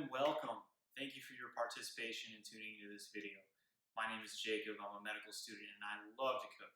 and welcome. Thank you for your participation in tuning into this video. My name is Jacob. I'm a medical student and I love to cook.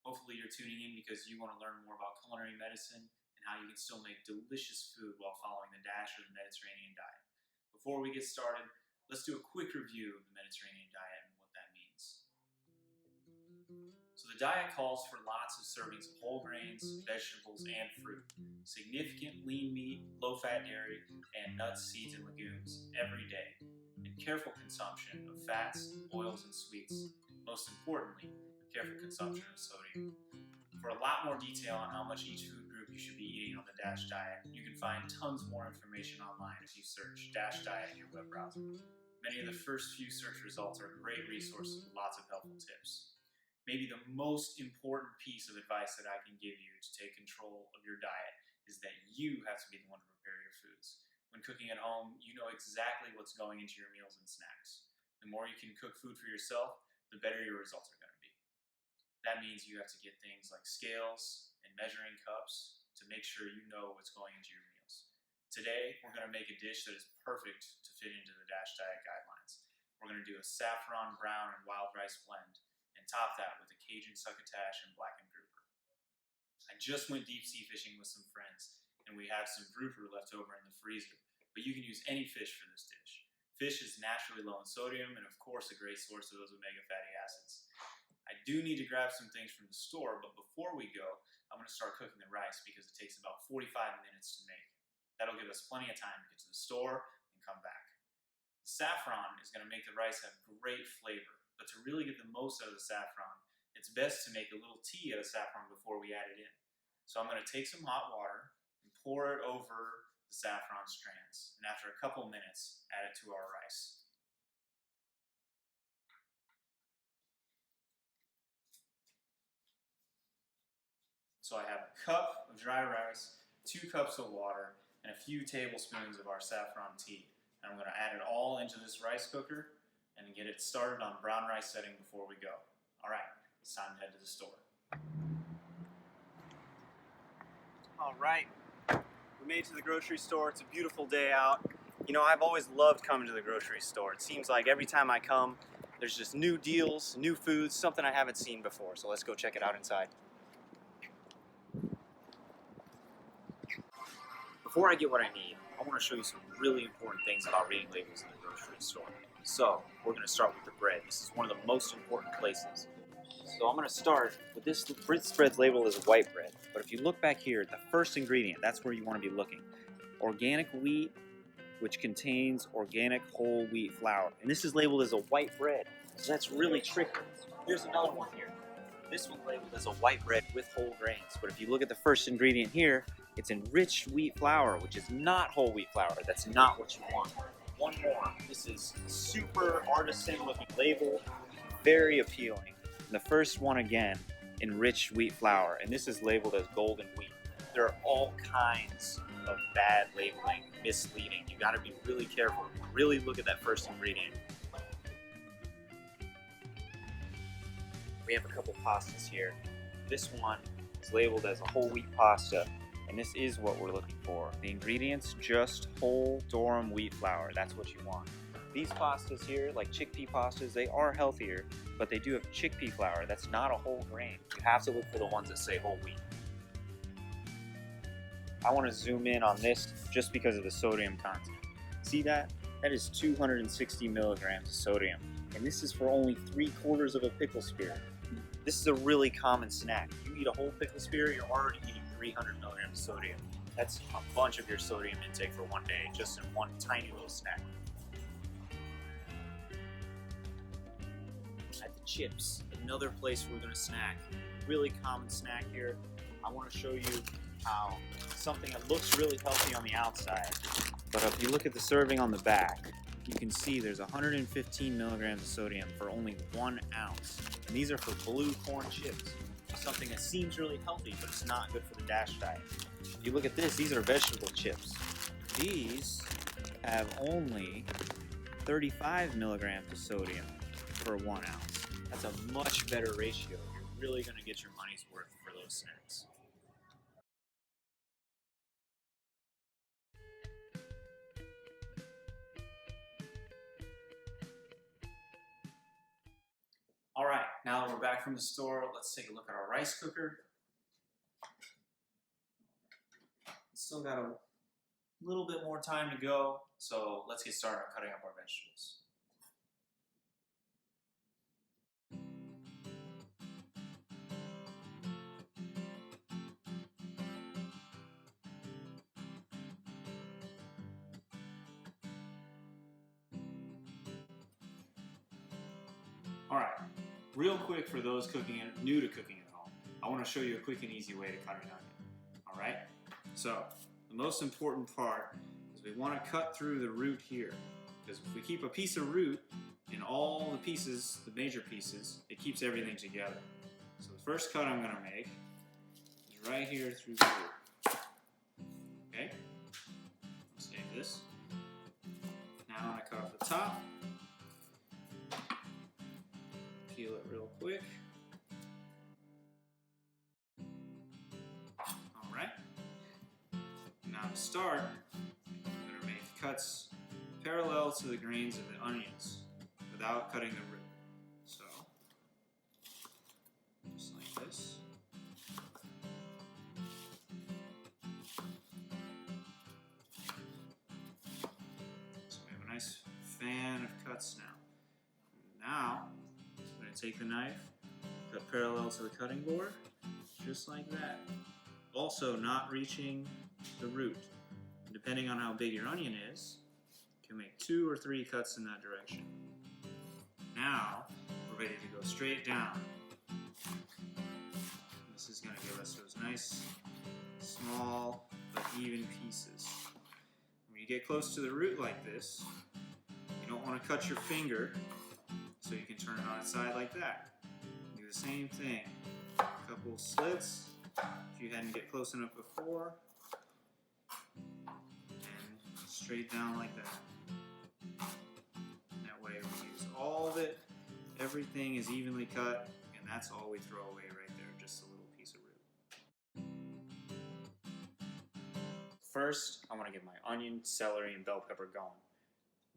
Hopefully you're tuning in because you want to learn more about culinary medicine and how you can still make delicious food while following the DASH or the Mediterranean diet. Before we get started, let's do a quick review of the Mediterranean diet and what that means. So the diet calls for lots of servings of whole grains, vegetables, and fruit, significant lean meat, low-fat dairy, and nuts, seeds, and legumes every day, and careful consumption of fats, oils, and sweets. Most importantly, careful consumption of sodium. For a lot more detail on how much each food group you should be eating on the DASH diet, you can find tons more information online if you search DASH diet in your web browser. Many of the first few search results are great resources with lots of helpful tips. Maybe the most important piece of advice that I can give you to take control of your diet is that you have to be the one to prepare your foods. When cooking at home, you know exactly what's going into your meals and snacks. The more you can cook food for yourself, the better your results are going to be. That means you have to get things like scales and measuring cups to make sure you know what's going into your meals. Today, we're going to make a dish that is perfect to fit into the DASH diet guidelines. We're going to do a saffron, brown, and wild rice blend, and top that with a Cajun succotash and blackened grouper. I just went deep sea fishing with some friends, and we have some grouper left over in the freezer, but you can use any fish for this dish. Fish is naturally low in sodium, and of course a great source of those omega fatty acids. I do need to grab some things from the store, but before we go, I'm going to start cooking the rice because it takes about 45 minutes to make. That'll give us plenty of time to get to the store and come back. The saffron is going to make the rice have great flavor. But to really get the most out of the saffron, it's best to make a little tea out of saffron before we add it in. So I'm going to take some hot water and pour it over the saffron strands. And after a couple minutes, add it to our rice. So I have a cup of dry rice, 2 cups of water, and a few tablespoons of our saffron tea. And I'm going to add it all into this rice cooker and get it started on brown rice setting before we go. All right, it's time to head to the store. All right, we made it to the grocery store. It's a beautiful day out. You know, I've always loved coming to the grocery store. It seems like every time I come, there's just new deals, new foods, something I haven't seen before. So let's go check it out inside. Before I get what I need, I want to show you some really important things about reading labels in the grocery store. So, we're going to start with the bread. This is one of the most important places. So I'm going to start with this bread's label is white bread. But if you look back here, the first ingredient, that's where you want to be looking. Organic wheat, which contains organic whole wheat flour. And this is labeled as a white bread. So that's really tricky. Here's another one here. This one's labeled as a white bread with whole grains. But if you look at the first ingredient here, it's enriched wheat flour, which is not whole wheat flour. That's not what you want. One more. This is a super artisan looking label, very appealing. And the first one again, enriched wheat flour, and this is labeled as golden wheat. There are all kinds of bad labeling, misleading. You got to be really careful. Really look at that first ingredient. We have a couple pastas here. This one is labeled as a whole wheat pasta. And this is what we're looking for. The ingredients, just whole durum wheat flour. That's what you want. These pastas here, like chickpea pastas, they are healthier, but they do have chickpea flour. That's not a whole grain. You have to look for the ones that say whole wheat. I want to zoom in on this just because of the sodium content. See that? That is 260 milligrams of sodium. And this is for only 3/4 of a pickle spear. This is a really common snack. If you eat a whole pickle spear, you're already eating 300 milligrams of sodium. That's a bunch of your sodium intake for one day, just in one tiny little snack. At the chips, another place we're gonna snack. Really common snack here. I wanna show you how something that looks really healthy on the outside, but if you look at the serving on the back, you can see there's 115 milligrams of sodium for only 1 ounce. And these are for blue corn chips. Something that seems really healthy, but it's not good for the DASH diet. If you look at this, these are vegetable chips. These have only 35 milligrams of sodium for 1 ounce. That's a much better ratio. You're really going to get your money's worth for those snacks. from the store. Let's take a look at our rice cooker. It's still got a little bit more time to go, so let's get started on cutting up our vegetables. All right, real quick for those new to cooking at home, I want to show you a quick and easy way to cut an onion. All right, so the most important part is we want to cut through the root here, because if we keep a piece of root in all the pieces, the major pieces, it keeps everything together. So the first cut I'm going to make is right here through the root. Okay, let's save this. Now I'm going to cut off the top. Peel it real quick. Alright. Now to start, I'm going to make cuts parallel to the grains of the onions without cutting the root. So, just like this. So we have a nice fan of cuts now. Now, take the knife, cut parallel to the cutting board, just like that. Also not reaching the root. Depending on how big your onion is, you can make 2 or 3 cuts in that direction. Now, we're ready to go straight down. This is going to give us those nice, small, but even pieces. When you get close to the root like this, you don't want to cut your finger, so you can turn it on its side like that. Do the same thing. A couple slits if you hadn't get close enough before. And straight down like that. That way we use all of it. Everything is evenly cut, and that's all we throw away right there, just a little piece of root. First, I want to get my onion, celery, and bell pepper going.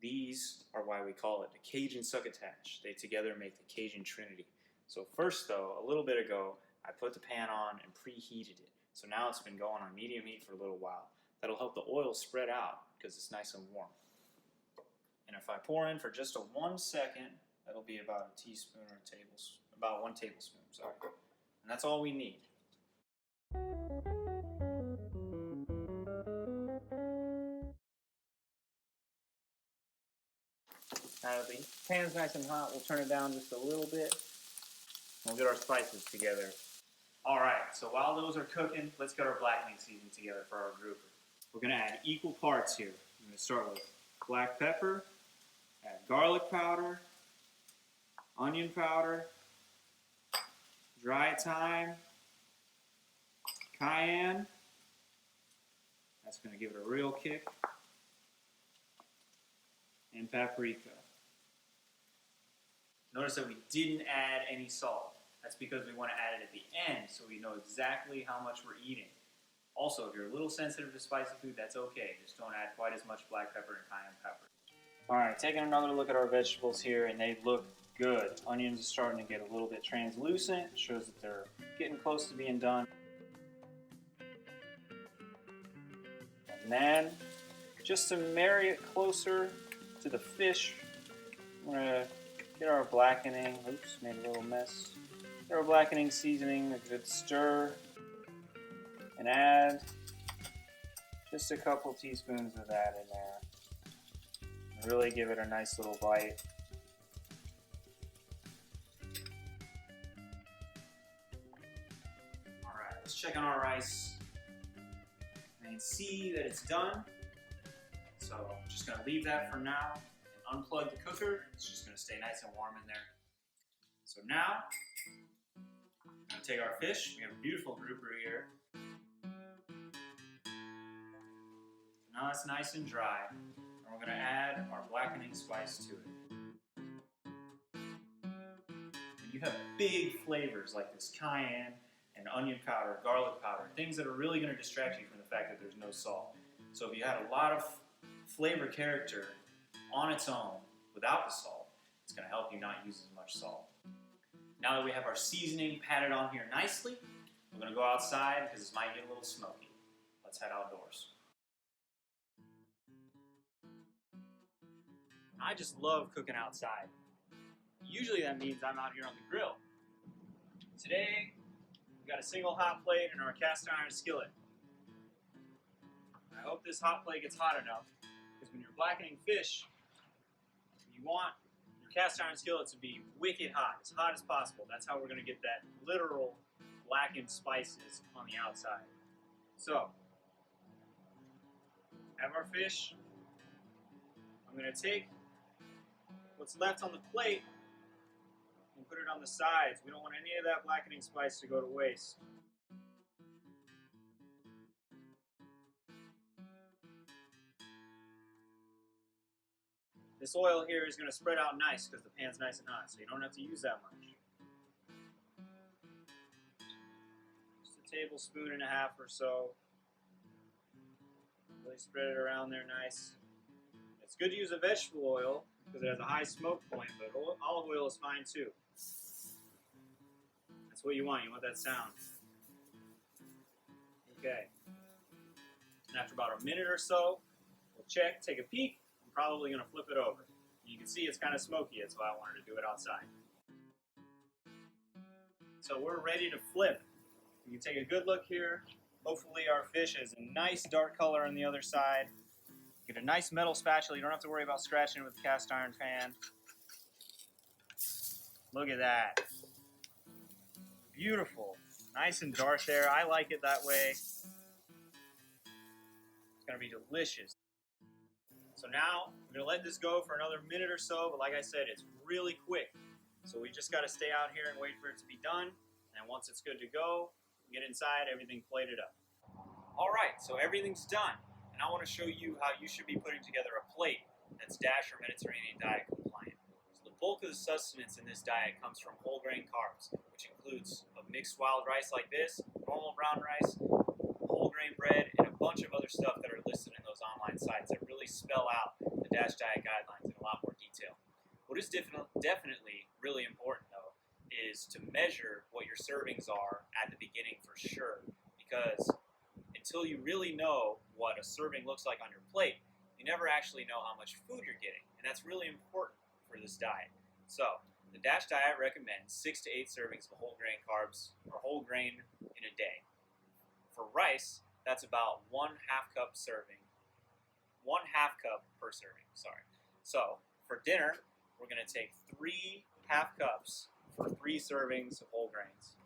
These are why we call it the Cajun succotash. They together make the Cajun Trinity. So first though, a little bit ago, I put the pan on and preheated it. So now it's been going on medium heat for a little while. That'll help the oil spread out because it's nice and warm. And if I pour in for just a 1 second, that'll be about a teaspoon or a tablespoon, about 1 tablespoon, sorry. And that's all we need. Now that the pan's nice and hot, we'll turn it down just a little bit. We'll get our spices together. Alright, so while those are cooking, let's get our blackening seasoning together for our grouper. We're going to add equal parts here. I'm going to start with black pepper, add garlic powder, onion powder, dry thyme, cayenne. That's going to give it a real kick. And paprika. Notice that we didn't add any salt. That's because we want to add it at the end so we know exactly how much we're eating. Also, if you're a little sensitive to spicy food, that's okay. Just don't add quite as much black pepper and cayenne pepper. Alright, taking another look at our vegetables here, and they look good. Onions are starting to get a little bit translucent. Shows that they're getting close to being done. And then, just to marry it closer to the fish, we're going to get our blackening. Oops, made a little mess. Get our blackening seasoning, a good stir, and add just a couple teaspoons of that in there. Really give it a nice little bite. Alright, let's check on our rice and see that it's done. So I'm just going to leave that for now and unplug the cooker. It's just going to stay nice and warm in there. So now, I'm going to take our fish. We have a beautiful grouper here. Now it's nice and dry. And we're going to add our blackening spice to it. And you have big flavors like this cayenne and onion powder, garlic powder, things that are really going to distract you from the fact that there's no salt. So if you had a lot of flavor character on its own without the salt, it's going to help you not use as much salt. Now that we have our seasoning patted on here nicely, we're going to go outside because this might get a little smoky. Let's head outdoors. I just love cooking outside. Usually that means I'm out here on the grill. Today, we've got a single hot plate and our cast iron skillet. I hope this hot plate gets hot enough, because when you're blackening fish, you want your cast iron skillet to be wicked hot as possible. That's how we're going to get that literal blackened spices on the outside. So, have our fish. I'm going to take what's left on the plate and put it on the sides. We don't want any of that blackening spice to go to waste. This oil here is going to spread out nice because the pan's nice and hot, so you don't have to use that much. Just a tablespoon and a half or so. Really spread it around there nice. It's good to use a vegetable oil because it has a high smoke point, but olive oil is fine too. That's what you want that sound. Okay. And after about a minute or so, we'll check, take a peek. I'm probably going to flip it over. You can see it's kind of smoky, that's why I wanted to do it outside. So we're ready to flip. You can take a good look here. Hopefully our fish is a nice dark color on the other side. Get a nice metal spatula. You don't have to worry about scratching it with the cast iron pan. Look at that. Beautiful. Nice and dark there. I like it that way. It's going to be delicious. So now, we're going to let this go for another minute or so, but like I said, it's really quick. So we just got to stay out here and wait for it to be done. And once it's good to go, get inside, everything plated up. All right, so everything's done. And I want to show you how you should be putting together a plate that's DASH or Mediterranean diet compliant. So the bulk of the sustenance in this diet comes from whole grain carbs, which includes a mixed wild rice like this, normal brown rice, whole grain bread, and a bunch of other stuff that are listed in those online sites that really spell out the DASH diet guidelines in a lot more detail. What is definitely really important though is to measure what your servings are at the beginning for sure, because until you really know what a serving looks like on your plate, you never actually know how much food you're getting, and that's really important for this diet. So, the DASH diet recommends 6 to 8 servings of whole grain carbs or whole grain in a day. For rice, that's about 1/2 cup serving. 1/2 cup per serving, sorry. So, for dinner, we're going to take 3 half cups for 3 servings of whole grains.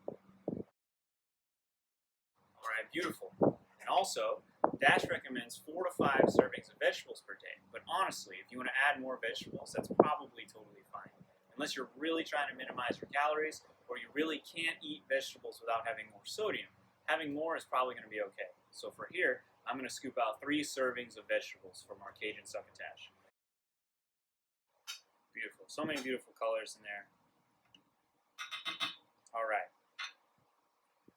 All right, beautiful. And also, DASH recommends 4 to 5 servings of vegetables per day. But honestly, if you want to add more vegetables, that's probably totally fine. Unless you're really trying to minimize your calories, or you really can't eat vegetables without having more sodium. Having more is probably going to be okay. So for here, I'm going to scoop out 3 servings of vegetables from our Cajun succotash. Beautiful. So many beautiful colors in there. All right.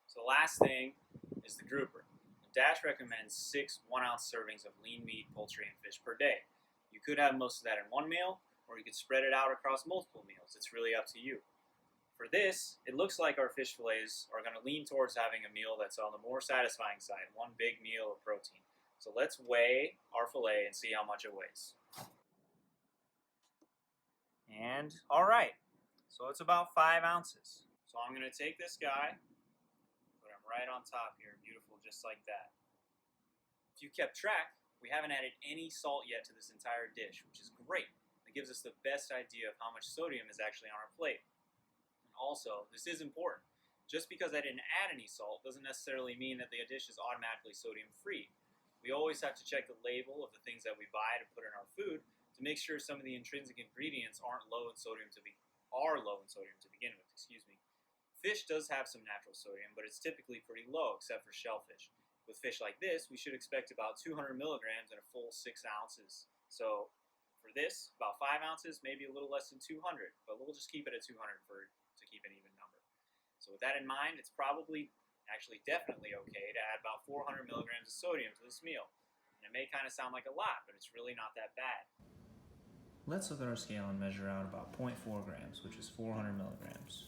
So the last thing is the grouper. DASH recommends 6 1-ounce servings of lean meat, poultry, and fish per day. You could have most of that in one meal, or you could spread it out across multiple meals. It's really up to you. For this, it looks like our fish fillets are going to lean towards having a meal that's on the more satisfying side, one big meal of protein. So let's weigh our fillet and see how much it weighs. And, all right, so it's about 5 ounces. So I'm going to take this guy, put him right on top here, beautiful, just like that. If you kept track, we haven't added any salt yet to this entire dish, which is great. It gives us the best idea of how much sodium is actually on our plate. And also, this is important. Just because I didn't add any salt doesn't necessarily mean that the dish is automatically sodium-free. We always have to check the label of the things that we buy to put in our food to make sure some of the intrinsic ingredients aren't low in sodium to begin with. Fish does have some natural sodium, but it's typically pretty low, except for shellfish. With fish like this, we should expect about 200 milligrams in a full 6 ounces. So for this, about 5 ounces, maybe a little less than 200, but we'll just keep it at 200 to keep an even number. So with that in mind, it's probably, actually definitely okay to add about 400 milligrams of sodium to this meal. And it may kind of sound like a lot, but it's really not that bad. Let's look at our scale and measure out about 0.4 grams, which is 400 milligrams.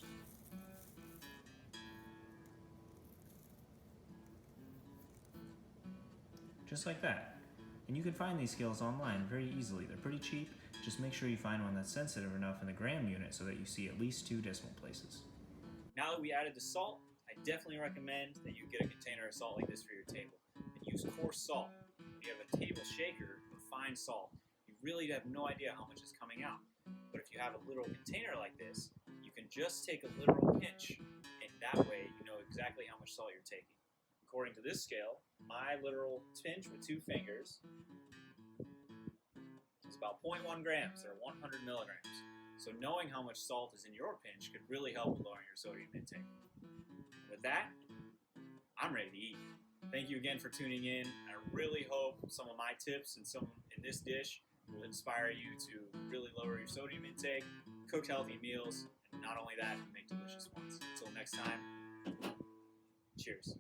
just like that. And you can find these scales online very easily. They're pretty cheap. Just make sure you find one that's sensitive enough in the gram unit so that you see at least 2 decimal places. Now that we added the salt, I definitely recommend that you get a container of salt like this for your table. And use coarse salt. If you have a table shaker or fine salt, you really have no idea how much is coming out. But if you have a little container like this, you can just take a literal pinch, and that way you know exactly how much salt you're taking. According to this scale, my literal pinch with 2 fingers is about 0.1 grams, or 100 milligrams. So knowing how much salt is in your pinch could really help with lowering your sodium intake. With that, I'm ready to eat. Thank you again for tuning in. I really hope some of my tips and some in this dish will inspire you to really lower your sodium intake, cook healthy meals, and not only that, make delicious ones. Until next time, cheers.